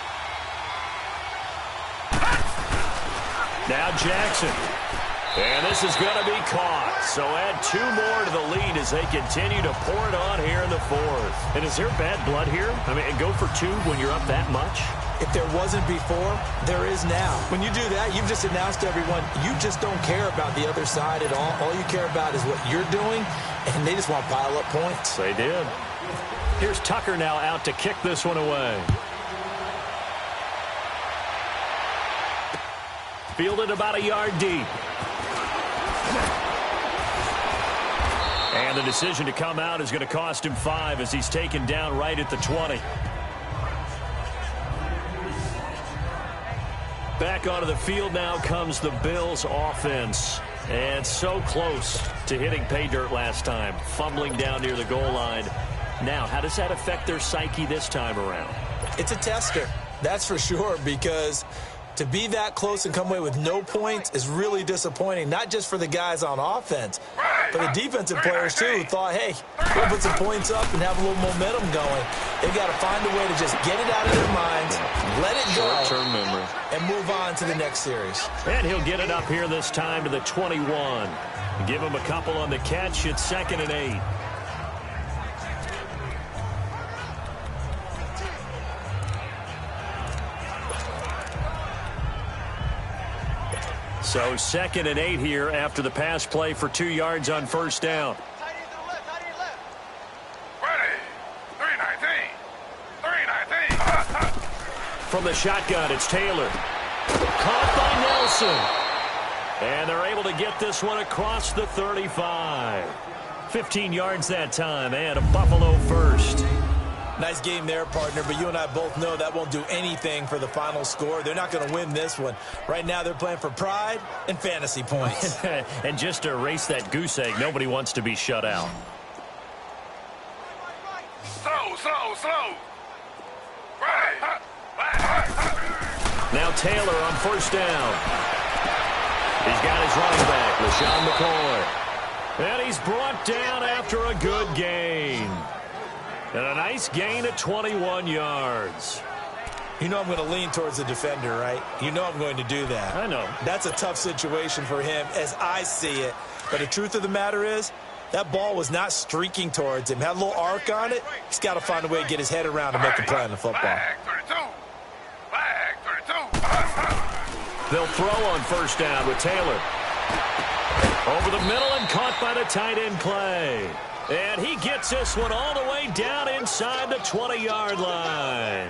Now Jackson. And this is going to be caught. So add 2 more to the lead as they continue to pour it on here in the 4th. And is there bad blood here? I mean, go for 2 when you're up that much? If there wasn't before, there is now. When you do that, you've just announced to everyone, you just don't care about the other side at all. All you care about is what you're doing, and they just want to pile up points. They did. Here's Tucker now out to kick this one away. Fielded about a yard deep. And the decision to come out is going to cost him 5 as he's taken down right at the 20. Back onto the field now comes the Bills offense. And so close to hitting pay dirt last time. Fumbling down near the goal line. Now, how does that affect their psyche this time around? It's a tester, that's for sure, because to be that close and come away with no points is really disappointing, not just for the guys on offense, but the defensive players, too, who thought, hey, we'll put some points up and have a little momentum going. They've got to find a way to just get it out of their minds, let it go, short-term memory, and move on to the next series. And he'll get it up here this time to the 21. Give him a couple on the catch. It's 2nd and 8. So 2nd and 8 here after the pass play for 2 yards on 1st down. Tight end to the left, tight end left. Ready. 319. From the shotgun, it's Taylor. Caught by Nelson. And they're able to get this one across the 35. 15 yards that time, and a Buffalo first. Nice game there, partner, but you and I both know that won't do anything for the final score. They're not going to win this one. Right now, they're playing for pride and fantasy points. And just to erase that goose egg, nobody wants to be shut out. Slow. Right. Now Taylor on 1st down. He's got his running back, LaShawn McCoy. And he's brought down after a good gain. And a nice gain of 21 yards. You know I'm going to lean towards the defender, right? You know I'm going to do that. I know. That's a tough situation for him as I see it. But the truth of the matter is, that ball was not streaking towards him. Had a little arc on it. He's got to find a way to get his head around to make a play on the football. Flag 32. They'll throw on 1st down with Taylor. Over the middle and caught by the tight end Clay. And he gets this one all the way down inside the 20-yard line.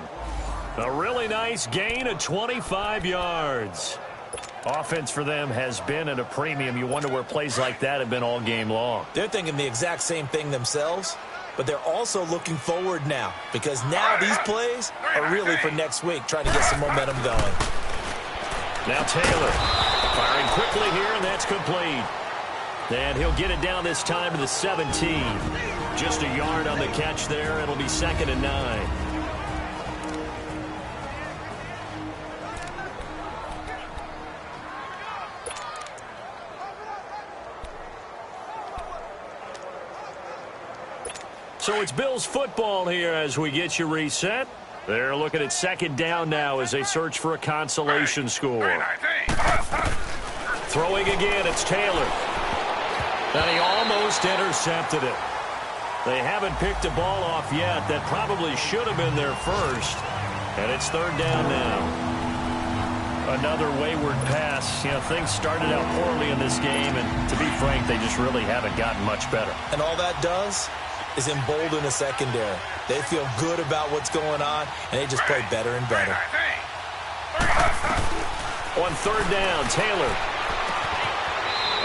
A really nice gain of 25 yards. Offense for them has been at a premium. You wonder where plays like that have been all game long. They're thinking the exact same thing themselves, but they're also looking forward now because now these plays are really for next week, trying to get some momentum going. Now Taylor firing quickly here, and that's complete. And he'll get it down this time to the 17. Just a yard on the catch there. It'll be 2nd and 9. So it's Bills football here as we get you reset. They're looking at 2nd down now as they search for a consolation score. Throwing again, it's Taylor. And he almost intercepted it. They haven't picked a ball off yet. That probably should have been their first. And it's 3rd down now. Another wayward pass. You know, things started out poorly in this game, and to be frank, they just really haven't gotten much better. And all that does, is embolden a secondary. They feel good about what's going on, and they just play better and better. On third down, Taylor.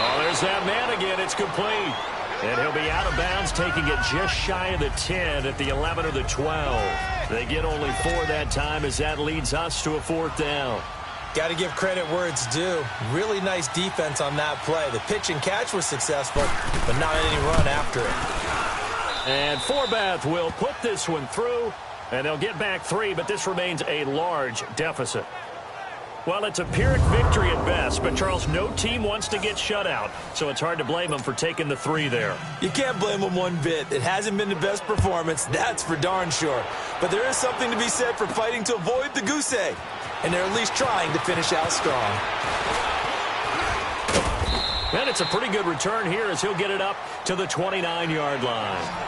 Oh, there's that man again. It's complete. And he'll be out of bounds, taking it just shy of the 10 at the 11 or the 12. They get only 4 that time as that leads us to a 4th down. Got to give credit where it's due. Really nice defense on that play. The pitch and catch was successful, but not any run after it. And Forbath will put this one through, and they'll get back 3, but this remains a large deficit. Well, it's a Pyrrhic victory at best, but, Charles, no team wants to get shut out, so it's hard to blame them for taking the 3 there. You can't blame them one bit. It hasn't been the best performance, that's for darn sure. But there is something to be said for fighting to avoid the goose egg, and they're at least trying to finish out strong. And it's a pretty good return here as he'll get it up to the 29-yard line.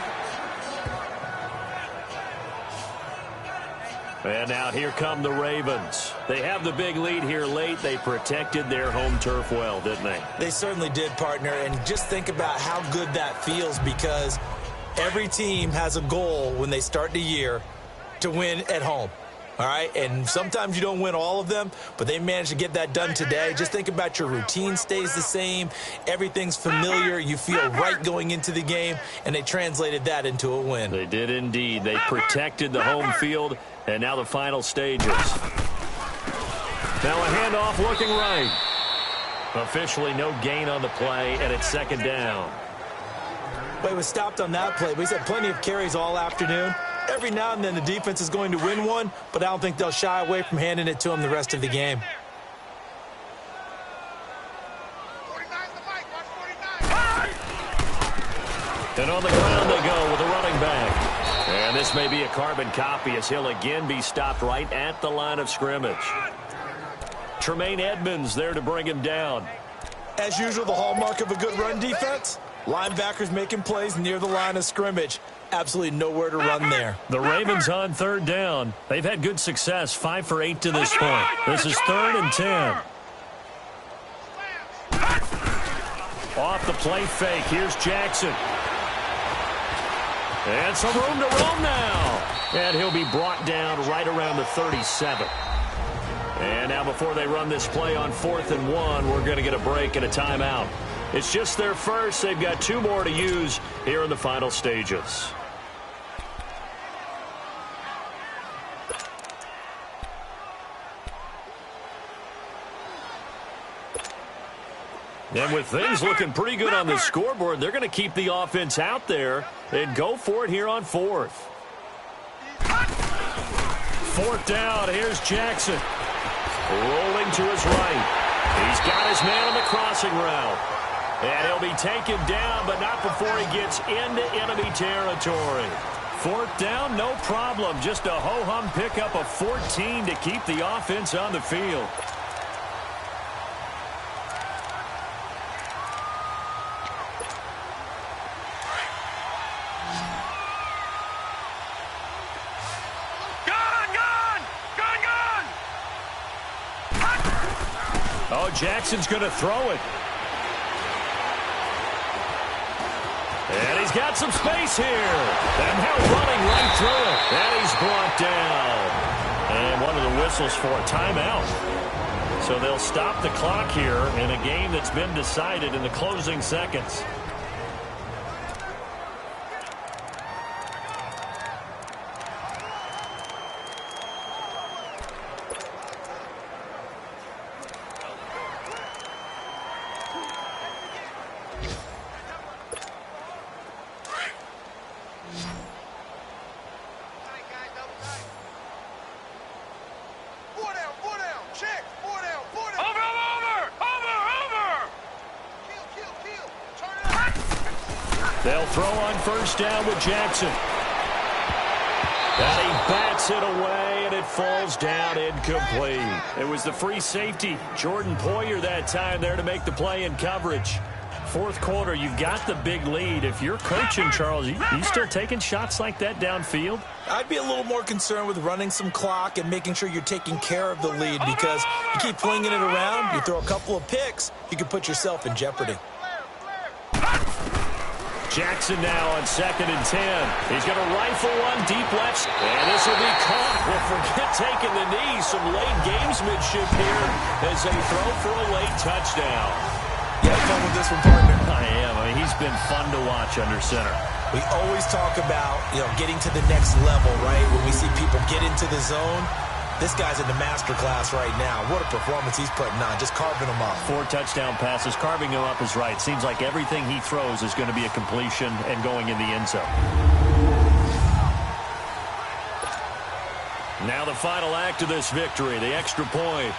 And now here come the Ravens. They have the big lead here late. They protected their home turf well, didn't they? They certainly did, partner. And just think about how good that feels, because every team has a goal when they start the year to win at home. All right, and sometimes you don't win all of them, but they managed to get that done today. Just think about your routine stays the same. Everything's familiar. You feel right going into the game, and they translated that into a win. They did indeed. They protected the home field, and now the final stages. Now a handoff looking right. Officially no gain on the play, and it's 2nd down. Well, he was stopped on that play, but he's had plenty of carries all afternoon. Every now and then the defense is going to win one, but I don't think they'll shy away from handing it to him the rest of the game. 49's the mic. Watch 49. And on the ground they go with a running back. And this may be a carbon copy as he'll again be stopped right at the line of scrimmage. Tremaine Edmonds there to bring him down. As usual, the hallmark of a good run defense, linebackers making plays near the line of scrimmage. Absolutely nowhere to run there. The Ravens on 3rd down. They've had good success, 5 for 8 to this point. This is 3rd and 10. Off the play fake, here's Jackson. And some room to roam now. And he'll be brought down right around the 37. And now before they run this play on 4th and 1, we're going to get a break and a timeout. It's just their first. They've got 2 more to use here in the final stages. And with things looking pretty good on the scoreboard, they're going to keep the offense out there and go for it here on 4th. 4th down, here's Jackson. Rolling to his right. He's got his man on the crossing route. And he'll be taken down, but not before he gets into enemy territory. 4th down, no problem. Just a ho-hum pickup of 14 to keep the offense on the field. Oh, Jackson's going to throw it. And he's got some space here. And now running right through it. And he's brought down. And one of the whistles for a timeout. So they'll stop the clock here in a game that's been decided in the closing seconds. They'll throw on 1st down with Jackson. And he bats it away, and it falls down incomplete. It was the free safety, Jordan Poyer, that time there to make the play in coverage. 4th quarter, you've got the big lead. If you're coaching, Charles, you still taking shots like that downfield? I'd be a little more concerned with running some clock and making sure you're taking care of the lead, because you keep flinging it around, you throw a couple of picks, you can put yourself in jeopardy. Jackson now on 2nd and 10. He's going to rifle one deep left, and this will be caught. Well, forget taking the knee. Some late gamesmanship here as they throw for a late touchdown. You have fun with this one, partner? I am. I mean, he's been fun to watch under center. We always talk about, getting to the next level, right? When we see people get into the zone, this guy's in the master class right now. What a performance he's putting on, just carving them up. 4 touchdown passes. Carving him up is right. Seems like everything he throws is going to be a completion and going in the end zone. Now the final act of this victory, the extra point.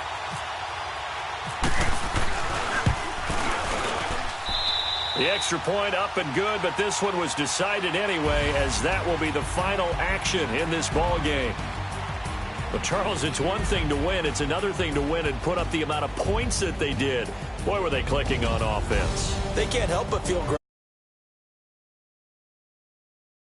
The extra point up and good, but this one was decided anyway, as that will be the final action in this ball game. But, Charles, it's one thing to win. It's another thing to win and put up the amount of points that they did. Boy, were they clicking on offense. They can't help but feel great.